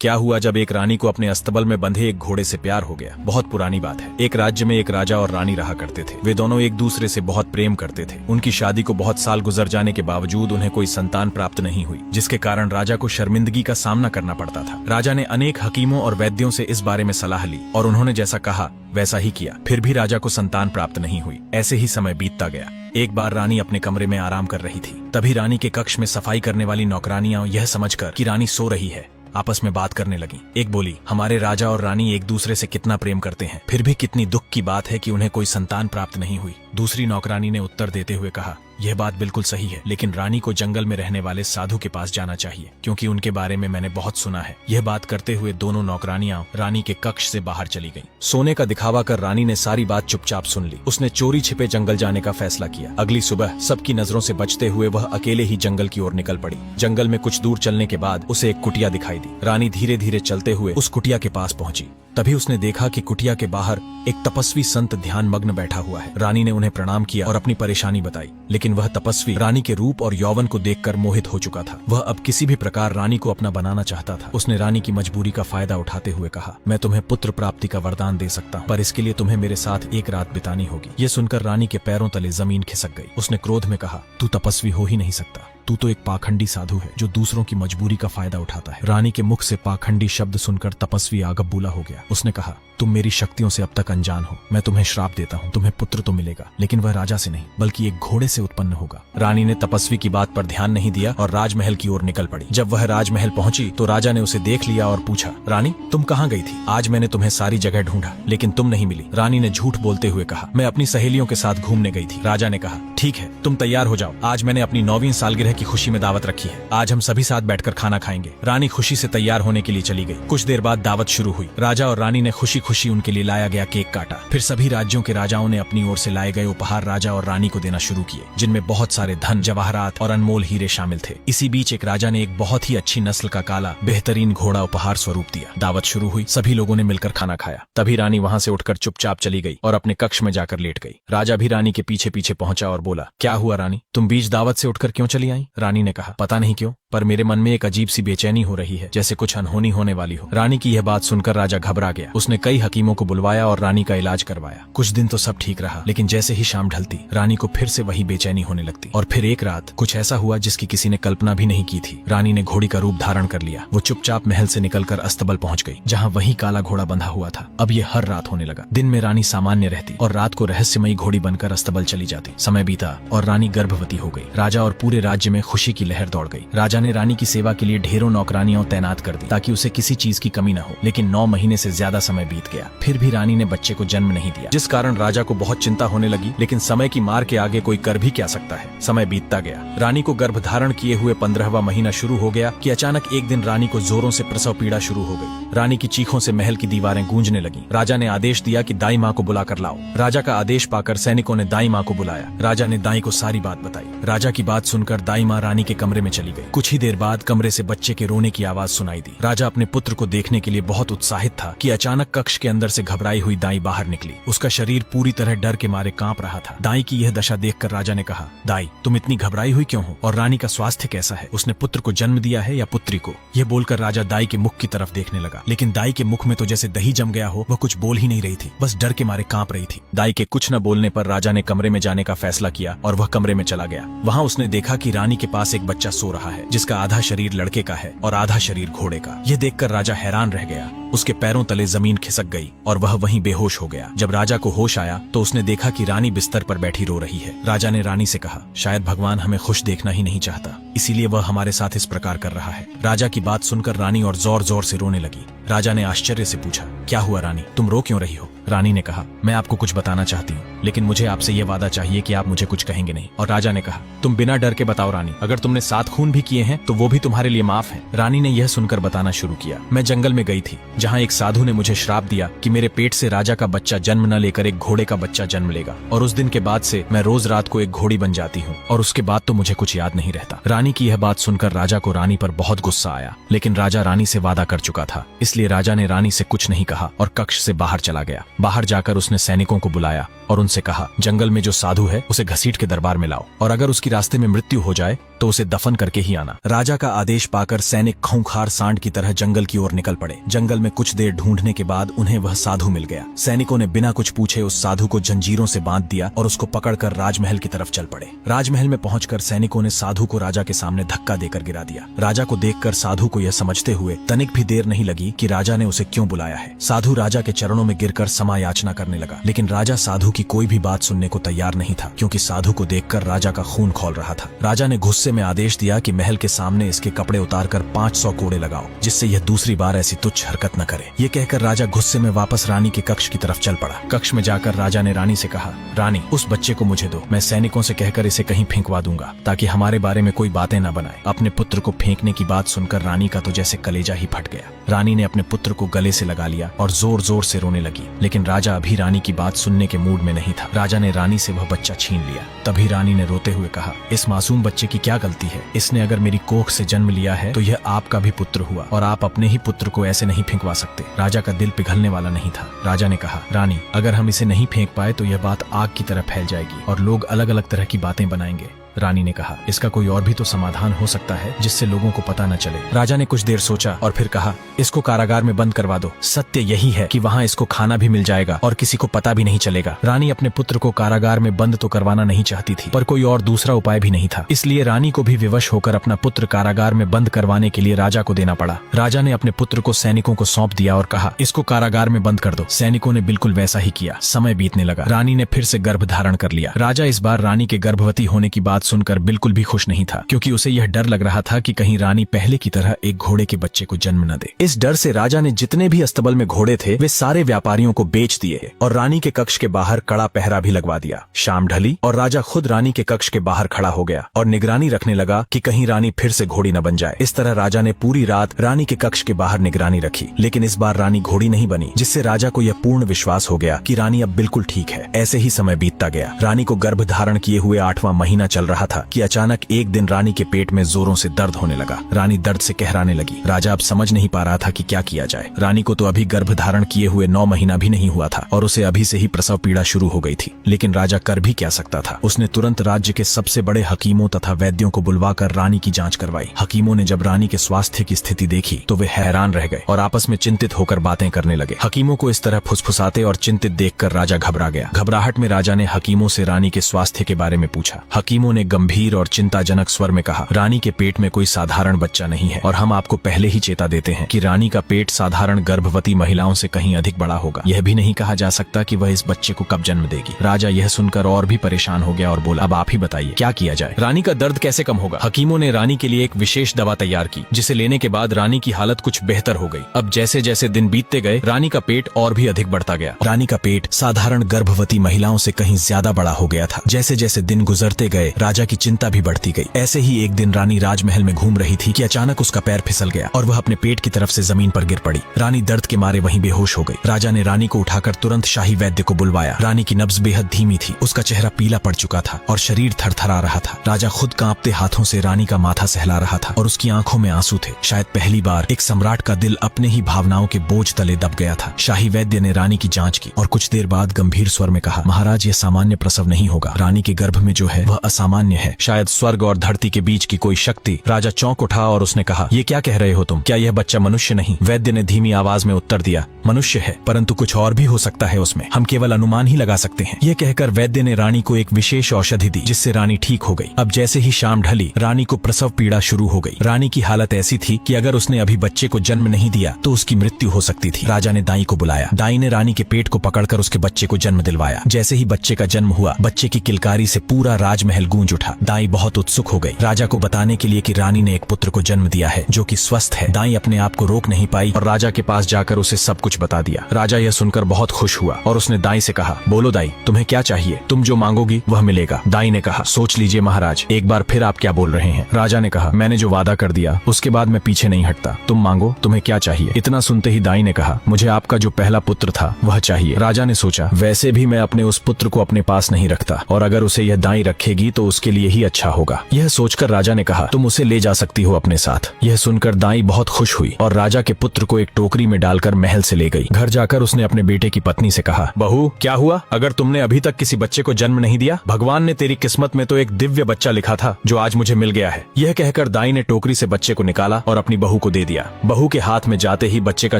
क्या हुआ जब एक रानी को अपने अस्तबल में बंधे एक घोड़े से प्यार हो गया। बहुत पुरानी बात है। एक राज्य में एक राजा और रानी रहा करते थे। वे दोनों एक दूसरे से बहुत प्रेम करते थे। उनकी शादी को बहुत साल गुजर जाने के बावजूद उन्हें कोई संतान प्राप्त नहीं हुई, जिसके कारण राजा को शर्मिंदगी का सामना करना पड़ता था। राजा ने अनेक हकीमों और वैद्यों से इस बारे में सलाह ली और उन्होंने जैसा कहा वैसा ही किया। फिर भी राजा को संतान प्राप्त नहीं हुई। ऐसे ही समय बीतता गया। एक बार रानी अपने कमरे में आराम कर रही थी। तभी रानी के कक्ष में सफाई करने वाली नौकरानियां यह समझकर कि रानी सो रही है, आपस में बात करने लगी। एक बोली, हमारे राजा और रानी एक दूसरे से कितना प्रेम करते हैं, फिर भी कितनी दुख की बात है कि उन्हें कोई संतान प्राप्त नहीं हुई। दूसरी नौकरानी ने उत्तर देते हुए कहा, यह बात बिल्कुल सही है, लेकिन रानी को जंगल में रहने वाले साधु के पास जाना चाहिए, क्योंकि उनके बारे में मैंने बहुत सुना है। यह बात करते हुए दोनों नौकरानियां रानी के कक्ष से बाहर चली गईं। सोने का दिखावा कर रानी ने सारी बात चुपचाप सुन ली। उसने चोरी छिपे जंगल जाने का फैसला किया। अगली सुबह सबकी नजरों से बचते हुए वह अकेले ही जंगल की ओर निकल पड़ी। जंगल में कुछ दूर चलने के बाद उसे एक कुटिया दिखाई दी। रानी धीरे धीरे चलते हुए उस कुटिया के पास पहुंची। तभी उसने देखा कि कुटिया के बाहर एक तपस्वी संत ध्यान मग्न बैठा हुआ है। रानी ने उन्हें प्रणाम किया और अपनी परेशानी बताई, लेकिन वह तपस्वी रानी के रूप और यौवन को देखकर मोहित हो चुका था। वह अब किसी भी प्रकार रानी को अपना बनाना चाहता था। उसने रानी की मजबूरी का फायदा उठाते हुए कहा, मैं तुम्हें पुत्र प्राप्ति का वरदान दे सकता हूँ, पर इसके लिए तुम्हें मेरे साथ एक रात बितानी होगी। ये सुनकर रानी के पैरों तले जमीन खिसक गई। उसने क्रोध में कहा, तू तपस्वी हो ही नहीं सकता, तू तो एक पाखंडी साधु है जो दूसरों की मजबूरी का फायदा उठाता है। रानी के मुख से पाखंडी शब्द सुनकर तपस्वी आगबूला हो गया। उसने कहा, तुम मेरी शक्तियों से अब तक अनजान हो। मैं तुम्हें श्राप देता हूँ, तुम्हें पुत्र तो मिलेगा, लेकिन वह राजा से नहीं बल्कि एक घोड़े से उत्पन्न होगा। रानी ने तपस्वी की बात पर ध्यान नहीं दिया और राजमहल की ओर निकल पड़ी। जब वह राजमहल पहुंची तो राजा ने उसे देख लिया और पूछा, रानी तुम कहाँ गई थी? आज मैंने तुम्हें सारी जगह ढूंढा, लेकिन तुम नहीं मिली। रानी ने झूठ बोलते हुए कहा, मैं अपनी सहेलियों के साथ घूमने गई थी। राजा ने कहा, ठीक है, तुम तैयार हो जाओ, आज मैंने अपनी 9वीं सालगिरह की खुशी में दावत रखी है। आज हम सभी साथ बैठकर खाना खाएंगे। रानी खुशी से तैयार होने के लिए चली गई। कुछ देर बाद दावत शुरू हुई। राजा और रानी ने खुशी खुशी उनके लिए लाया गया केक काटा। फिर सभी राज्यों के राजाओं ने अपनी ओर से लाए गए उपहार राजा और रानी को देना शुरू किए, जिनमें बहुत सारे धन, जवाहरात और अनमोल हीरे शामिल थे। इसी बीच एक राजा ने एक बहुत ही अच्छी नस्ल का काला बेहतरीन घोड़ा उपहार स्वरूप दिया। दावत शुरू हुई। सभी लोगों ने मिलकर खाना खाया। तभी रानी वहां से उठकर चुपचाप चली गई और अपने कक्ष में जाकर लेट गई। राजा भी रानी के पीछे पीछे पहुंचा और बोला, क्या हुआ रानी, तुम बीच दावत से उठकर क्यों चली आई? रानी ने कहा, पता नहीं क्यों, पर मेरे मन में एक अजीब सी बेचैनी हो रही है, जैसे कुछ अनहोनी होने वाली हो। रानी की यह बात सुनकर राजा घबरा गया। उसने कई हकीमों को बुलवाया और रानी का इलाज करवाया। कुछ दिन तो सब ठीक रहा, लेकिन जैसे ही शाम ढलती रानी को फिर से वही बेचैनी होने लगती। और फिर एक रात कुछ ऐसा हुआ जिसकी किसी ने कल्पना भी नहीं की थी। रानी ने घोड़ी का रूप धारण कर लिया। वो चुपचाप महल से निकलकर अस्तबल पहुंच गई, जहां वही काला घोड़ा बंधा हुआ था। अब ये हर रात होने लगा। दिन में रानी सामान्य रहती और रात को रहस्यमयी घोड़ी बनकर अस्तबल चली जाती। समय बीता और रानी गर्भवती हो गई। राजा और पूरे राज्य में खुशी की लहर दौड़ गई। राजा ने रानी की सेवा के लिए ढेरों नौकरानियां तैनात कर दी, ताकि उसे किसी चीज की कमी न हो। लेकिन 9 महीने से ज्यादा समय बीत गया, फिर भी रानी ने बच्चे को जन्म नहीं दिया, जिस कारण राजा को बहुत चिंता होने लगी। लेकिन समय की मार के आगे कोई कर भी क्या सकता है। समय बीतता गया। रानी को गर्भ धारण किए हुए 15वां महीना शुरू हो गया कि अचानक एक दिन रानी को जोरों से प्रसव पीड़ा शुरू हो गई। रानी की चीखों से महल की दीवारें गूंजने लगीं। राजा ने आदेश दिया कि दाई माँ को बुलाकर लाओ। राजा का आदेश पाकर सैनिकों ने दाई माँ को बुलाया। राजा ने दाई को सारी बात बताई। राजा की बात सुनकर दाई माँ रानी के कमरे में चली गई। कुछ ही देर बाद कमरे से बच्चे के रोने की आवाज सुनाई दी। राजा अपने पुत्र को देखने के लिए बहुत उत्साहित था कि अचानक कक्ष के अंदर से घबराई हुई दाई बाहर निकली। उसका शरीर पूरी तरह डर के मारे कांप रहा था। दाई की यह दशा देखकर राजा ने कहा, दाई तुम इतनी घबराई हुई क्यों हो, और रानी का स्वास्थ्य कैसा है? उसने पुत्र को जन्म दिया है या पुत्री को? यह बोलकर राजा दाई के मुख की तरफ देखने लगा, लेकिन दाई के मुख में तो जैसे दही जम गया हो। वह कुछ बोल ही नहीं रही थी, बस डर के मारे कांप रही थी। दाई के कुछ न बोलने पर राजा ने कमरे में जाने का फैसला किया और वह कमरे में चला गया। वहाँ उसने देखा कि रानी के पास एक बच्चा सो रहा है, जिसका आधा शरीर लड़के का है और आधा शरीर घोड़े का। यह देखकर राजा हैरान रह गया। उसके पैरों तले जमीन खिसक गई और वह वहीं बेहोश हो गया। जब राजा को होश आया तो उसने देखा कि रानी बिस्तर पर बैठी रो रही है। राजा ने रानी से कहा, शायद भगवान हमें खुश देखना ही नहीं चाहता, इसीलिए वह हमारे साथ इस प्रकार कर रहा है। राजा की बात सुनकर रानी और जोर जोर से रोने लगी। राजा ने आश्चर्य से पूछा, क्या हुआ रानी, तुम रो क्यों रही हो? रानी ने कहा, मैं आपको कुछ बताना चाहती हूँ, लेकिन मुझे आपसे ये वादा चाहिए कि आप मुझे कुछ कहेंगे नहीं। और राजा ने कहा, तुम बिना डर के बताओ रानी, अगर तुमने 7 खून भी किए हैं तो वो भी तुम्हारे लिए माफ है। रानी ने यह सुनकर बताना शुरू किया, मैं जंगल में गई थी, जहाँ एक साधु ने मुझे श्राप दिया कि मेरे पेट से राजा का बच्चा जन्म न लेकर एक घोड़े का बच्चा जन्म लेगा, और उस दिन के बाद से मैं रोज रात को एक घोड़ी बन जाती हूँ, और उसके बाद तो मुझे कुछ याद नहीं रहता। रानी की यह बात सुनकर राजा को रानी पर बहुत गुस्सा आया, लेकिन राजा रानी से वादा कर चुका था, इसलिए राजा ने रानी से कुछ नहीं कहा और कक्ष से बाहर चला गया। बाहर जाकर उसने सैनिकों को बुलाया और उनसे कहा, जंगल में जो साधु है उसे घसीट के दरबार में लाओ, और अगर उसकी रास्ते में मृत्यु हो जाए तो उसे दफन करके ही आना। राजा का आदेश पाकर सैनिक खूंखार सांड की तरह जंगल की ओर निकल पड़े। जंगल में कुछ देर ढूंढने के बाद उन्हें वह साधु मिल गया। सैनिकों ने बिना कुछ पूछे उस साधु को जंजीरों से बांध दिया और उसको पकड़कर राजमहल की तरफ चल पड़े। राजमहल में पहुंचकर सैनिकों ने साधु को राजा के सामने धक्का देकर गिरा दिया। राजा को देखकर साधु को यह समझते हुए तनिक भी देर नहीं लगी कि राजा ने उसे क्यों बुलाया है। साधु राजा के चरणों में गिरकर क्षमा याचना करने लगा, लेकिन राजा साधु की कोई भी बात सुनने को तैयार नहीं था, क्योंकि साधु को देखकर राजा का खून खौल रहा था। राजा ने गुस्से में आदेश दिया कि महल के सामने इसके कपड़े उतारकर 500 कोड़े लगाओ, जिससे यह दूसरी बार ऐसी तुच्छ हरकत न करे। ये कहकर राजा गुस्से में वापस रानी के कक्ष की तरफ चल पड़ा। कक्ष में जाकर राजा ने रानी से कहा, रानी, उस बच्चे को मुझे दो, मैं सैनिकों से कहकर इसे कहीं फेंकवा दूंगा, ताकि हमारे बारे में कोई बातें न बनाए। अपने पुत्र को फेंकने की बात सुनकर रानी का तो जैसे कलेजा ही फट गया। रानी ने अपने पुत्र को गले से लगा लिया और जोर जोर से रोने लगी, लेकिन राजा अभी रानी की बात सुनने के मूड में नहीं था। राजा ने रानी से वह बच्चा छीन लिया। तभी रानी ने रोते हुए कहा, इस मासूम बच्चे की क्या गलती है? इसने अगर मेरी कोख से जन्म लिया है तो यह आपका भी पुत्र हुआ, और आप अपने ही पुत्र को ऐसे नहीं फेंकवा सकते। राजा का दिल पिघलने वाला नहीं था। राजा ने कहा, रानी, अगर हम इसे नहीं फेंक पाए तो यह बात आग की तरह फैल जाएगी और लोग अलग अलग तरह की बातें बनाएंगे। रानी ने कहा, इसका कोई और भी तो समाधान हो सकता है जिससे लोगों को पता न चले। राजा ने कुछ देर सोचा और फिर कहा, इसको कारागार में बंद करवा दो। सत्य यही है कि वहाँ इसको खाना भी मिल जाएगा और किसी को पता भी नहीं चलेगा। रानी अपने पुत्र को कारागार में बंद तो करवाना नहीं चाहती थी, पर कोई और दूसरा उपाय भी नहीं था। इसलिए रानी को भी विवश होकर अपना पुत्र कारागार में बंद करवाने के लिए राजा को देना पड़ा। राजा ने अपने पुत्र को सैनिकों को सौंप दिया और कहा, इसको कारागार में बंद कर दो। सैनिकों ने बिल्कुल वैसा ही किया। समय बीतने लगा। रानी ने फिर से गर्भ धारण कर लिया। राजा इस बार रानी के गर्भवती होने की बात सुनकर बिल्कुल भी खुश नहीं था, क्योंकि उसे यह डर लग रहा था कि कहीं रानी पहले की तरह एक घोड़े के बच्चे को जन्म न दे। इस डर से राजा ने जितने भी अस्तबल में घोड़े थे वे सारे व्यापारियों को बेच दिए और रानी के कक्ष के बाहर कड़ा पहरा भी लगवा दिया। शाम ढली और राजा खुद रानी के कक्ष के बाहर खड़ा हो गया और निगरानी रखने लगा कि कहीं रानी फिर से घोड़ी न बन जाए। इस तरह राजा ने पूरी रात रानी के कक्ष के बाहर निगरानी रखी, लेकिन इस बार रानी घोड़ी नहीं बनी, जिससे राजा को यह पूर्ण विश्वास हो गया कि रानी अब बिल्कुल ठीक है। ऐसे ही समय बीतता गया। रानी को गर्भ धारण किए हुए 8वां महीना चल रहा था कि अचानक एक दिन रानी के पेट में जोरों से दर्द होने लगा। रानी दर्द से कहराने लगी। राजा अब समझ नहीं पा रहा था कि क्या किया जाए। रानी को तो अभी गर्भ धारण किए हुए 9 महीना भी नहीं हुआ था और उसे अभी से ही प्रसव पीड़ा शुरू हो गई थी, लेकिन राजा कर भी क्या सकता था। उसने तुरंत राज्य के सबसे बड़े हकीमों तथा वैद्यों को बुलवाकर रानी की जांच करवाई। हकीमों ने जब रानी के स्वास्थ्य की स्थिति देखी तो वे हैरान रह गए और आपस में चिंतित होकर बातें करने लगे। हकीमों को इस तरह फुसफुसाते और चिंतित देखकर राजा घबरा गया। घबराहट में राजा ने हकीमों से रानी के स्वास्थ्य के बारे में पूछा। हकीमों ने गंभीर और चिंताजनक स्वर में कहा, रानी के पेट में कोई साधारण बच्चा नहीं है और हम आपको पहले ही चेता देते हैं कि रानी का पेट साधारण गर्भवती महिलाओं से कहीं अधिक बड़ा होगा। यह भी नहीं कहा जा सकता कि वह इस बच्चे को कब जन्म देगी। राजा यह सुनकर और भी परेशान हो गया और बोला, अब आप ही बताइए क्या किया जाए? रानी का दर्द कैसे कम होगा? हकीमों ने रानी के लिए एक विशेष दवा तैयार की, जिसे लेने के बाद रानी की हालत कुछ बेहतर हो गई। अब जैसे जैसे दिन बीतते गए रानी का पेट और भी अधिक बढ़ता गया। रानी का पेट साधारण गर्भवती महिलाओं से कहीं ज्यादा बड़ा हो गया था। जैसे जैसे दिन गुजरते गए राजा की चिंता भी बढ़ती गई। ऐसे ही एक दिन रानी राजमहल में घूम रही थी कि अचानक उसका पैर फिसल गया और वह अपने पेट की तरफ से जमीन पर गिर पड़ी। रानी दर्द के मारे वहीं बेहोश हो गई। राजा ने रानी को उठाकर तुरंत शाही वैद्य को बुलवाया। रानी की नब्ज बेहद धीमी थी, उसका चेहरा पीला पड़ चुका था और शरीर थरथरा रहा था। राजा खुद कांपते हाथों से रानी का माथा सहला रहा था और उसकी आंखों में आंसू थे। शायद पहली बार एक सम्राट का दिल अपने ही भावनाओं के बोझ तले दब गया था। शाही वैद्य ने रानी की जांच की और कुछ देर बाद गंभीर स्वर में कहा, महाराज, यह सामान्य प्रसव नहीं होगा। रानी के गर्भ में जो है वह असामान्य है, शायद स्वर्ग और धरती के बीच की कोई शक्ति। राजा चौंक उठा और उसने कहा, ये क्या कह रहे हो तुम? क्या यह बच्चा मनुष्य नहीं? वैद्य ने धीमी आवाज में उत्तर दिया, मनुष्य है, परंतु कुछ और भी हो सकता है उसमें, हम केवल अनुमान ही लगा सकते हैं। यह कहकर वैद्य ने रानी को एक विशेष औषधि दी, जिससे रानी ठीक हो गई। अब जैसे ही शाम ढली रानी को प्रसव पीड़ा शुरू हो गई। रानी की हालत ऐसी थी कि अगर उसने अभी बच्चे को जन्म नहीं दिया तो उसकी मृत्यु हो सकती थी। राजा ने दाई को बुलाया। दाई ने रानी के पेट को पकड़कर उसके बच्चे को जन्म दिलवाया। जैसे ही बच्चे का जन्म हुआ, बच्चे की किलकारी से पूरा राजमहल गूंज उठा। दाई बहुत उत्सुक हो गई राजा को बताने के लिए कि रानी ने एक पुत्र को जन्म दिया है जो कि स्वस्थ है। दाई अपने आप को रोक नहीं पाई और राजा के पास जाकर उसे सब कुछ बता दिया। राजा यह सुनकर बहुत खुश हुआ और उसने दाई से कहा, बोलो दाई, तुम्हें क्या चाहिए? तुम जो मांगोगी वह मिलेगा। दाई ने कहा, सोच लीजिए महाराज, एक बार फिर आप क्या बोल रहे हैं? राजा ने कहा, मैंने जो वादा कर दिया उसके बाद मैं पीछे नहीं हटता। तुम मांगो, तुम्हें क्या चाहिए? इतना सुनते ही दाई ने कहा, मुझे आपका जो पहला पुत्र था वह चाहिए। राजा ने सोचा, वैसे भी मैं अपने उस पुत्र को अपने पास नहीं रखता और अगर उसे यह दाई रखेगी तो उसके लिए ही अच्छा होगा। यह सोचकर राजा ने कहा, तुम उसे ले जा सकती हो अपने साथ। यह सुनकर दाई बहुत खुश हुई और राजा के पुत्र को एक टोकरी में डालकर महल से ले गई। घर जाकर उसने अपने बेटे की पत्नी से कहा, बहू क्या हुआ? अगर तुमने अभी तक किसी बच्चे को जन्म नहीं दिया, भगवान ने तेरी किस्मत में तो एक दिव्य बच्चा लिखा था जो आज मुझे मिल गया है। यह कहकर दाई ने टोकरी से बच्चे को निकाला और अपनी बहू को दे दिया। बहू के हाथ में जाते ही बच्चे का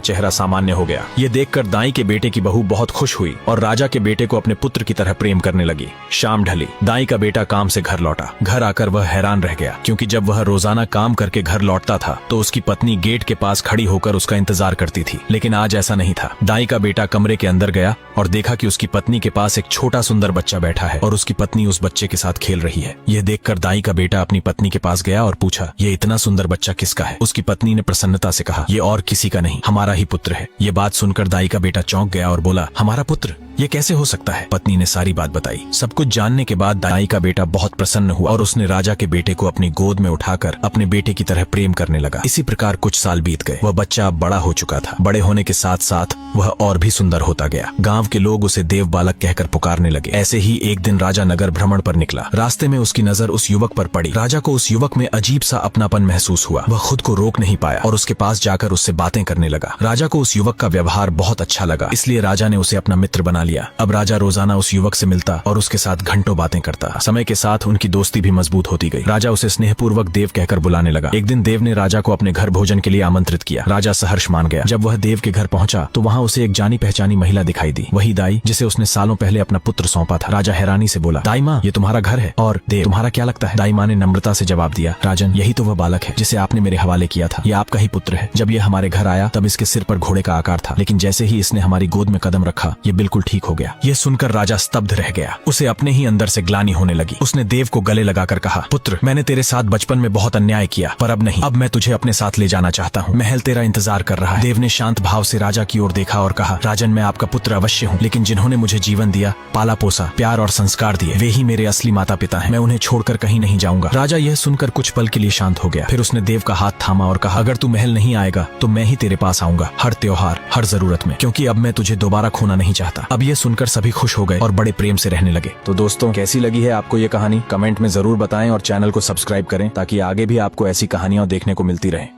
चेहरा सामान्य हो गया। ये देखकर दाई के बेटे की बहू बहुत खुश हुई और राजा के बेटे को अपने पुत्र की तरह प्रेम करने लगी। शाम ढली, दाई का बेटा काम से घर लौटा। घर आकर वह हैरान रह गया, क्योंकि जब वह रोजाना काम करके घर लौटता था तो उसकी पत्नी गेट के पास खड़ी होकर उसका इंतजार करती थी, लेकिन आज ऐसा नहीं था। दाई का बेटा कमरे के अंदर गया और देखा कि उसकी पत्नी के पास एक छोटा सुंदर बच्चा बैठा है और उसकी पत्नी उस बच्चे के साथ खेल रही है। यह देखकर दाई का बेटा अपनी पत्नी के पास गया और पूछा, ये इतना सुंदर बच्चा किसका है? उसकी पत्नी ने प्रसन्नता से कहा, ये और किसी का नहीं, हमारा ही पुत्र है। ये बात सुनकर दाई का बेटा चौंक गया और बोला, हमारा पुत्र? ये कैसे हो सकता है? पत्नी ने सारी बात बताई। सब कुछ जानने के बाद दाई का बेटा बहुत प्रसन्न हुआ और उसने राजा के बेटे को अपनी गोद में उठाकर अपने बेटे की तरह प्रेम करने लगा। इसी प्रकार कुछ साल बीत गए। वह बच्चा अब बड़ा हो चुका था। बड़े होने के साथ साथ वह और भी सुंदर होता गया। गांव के लोग उसे देव बालक कहकर पुकारने लगे। ऐसे ही एक दिन राजा नगर भ्रमण पर निकला। रास्ते में उसकी नजर उस युवक पर पड़ी। राजा को उस युवक में अजीब सा अपनापन महसूस हुआ। वह खुद को रोक नहीं पाया और उसके पास जाकर उससे बातें करने लगा। राजा को उस युवक का व्यवहार बहुत अच्छा लगा, इसलिए राजा ने उसे अपना मित्र बना लिया। अब राजा रोजाना उस युवक से मिलता और उसके साथ घंटों बातें करता। समय के साथ उनकी दोस्ती भी मजबूत होती गई। राजा उसे स्नेहपूर्वक देव कहकर बुलाने लगा। एक दिन देव ने राजा को अपने घर भोजन के लिए आमंत्रित किया। राजा सहर्ष मान गया। जब वह देव के घर पहुंचा तो वहां उसे एक जानी पहचानी महिला दिखाई दी। वही दाई जिसे उसने सालों पहले अपना पुत्र सौंपा था। राजा हैरानी से बोला, दाई माँ, ये तुम्हारा घर है? और देव, तुम्हारा क्या लगता है? दाई माँ ने नम्रता से जवाब दिया, राजन, यही तो वह बालक है जिसे आपने मेरे हवाले किया था। ये आपका ही पुत्र है। जब यह हमारे घर आया तब इसके सिर पर घोड़े का आकार था, लेकिन जैसे ही इसने हमारी गोद में कदम रखा ये बिल्कुल ठीक हो गया। यह सुनकर राजा स्तब्ध रह गया। उसे अपने ही अंदर से ग्लानि होने लगी। उसने देव को गले लगाकर कहा, पुत्र, मैंने तेरे साथ बचपन में बहुत अन्याय किया, पर अब नहीं। अब मैं तुझे अपने साथ ले जाना चाहता हूँ। महल तेरा इंतजार कर रहा है। देव ने शांत भाव से राजा की ओर देखा और कहा, राजन, मैं आपका पुत्र अवश्य हूँ, लेकिन जिन्होंने मुझे जीवन दिया, पाला पोसा, प्यार और संस्कार दिए, वे ही मेरे असली माता पिता हैं। मैं उन्हें छोड़कर कहीं नहीं जाऊंगा। राजा यह सुनकर कुछ पल के लिए शांत हो गया। फिर उसने देव का हाथ थामा और कहा, अगर तू महल नहीं आएगा तो मैं ही तेरे पास आऊंगा, हर त्योहार, हर जरूरत में, क्योंकि अब मैं तुझे दोबारा खोना नहीं चाहता। अब यह सुनकर सभी खुश हो गए और बड़े प्रेम से रहने लगे। तो दोस्तों, कैसी लगी है आपको ये कहानी? कमेंट में जरूर बताएं और चैनल को सब्सक्राइब करें ताकि आगे भी आपको ऐसी कहानियां देखने को मिलती रहे।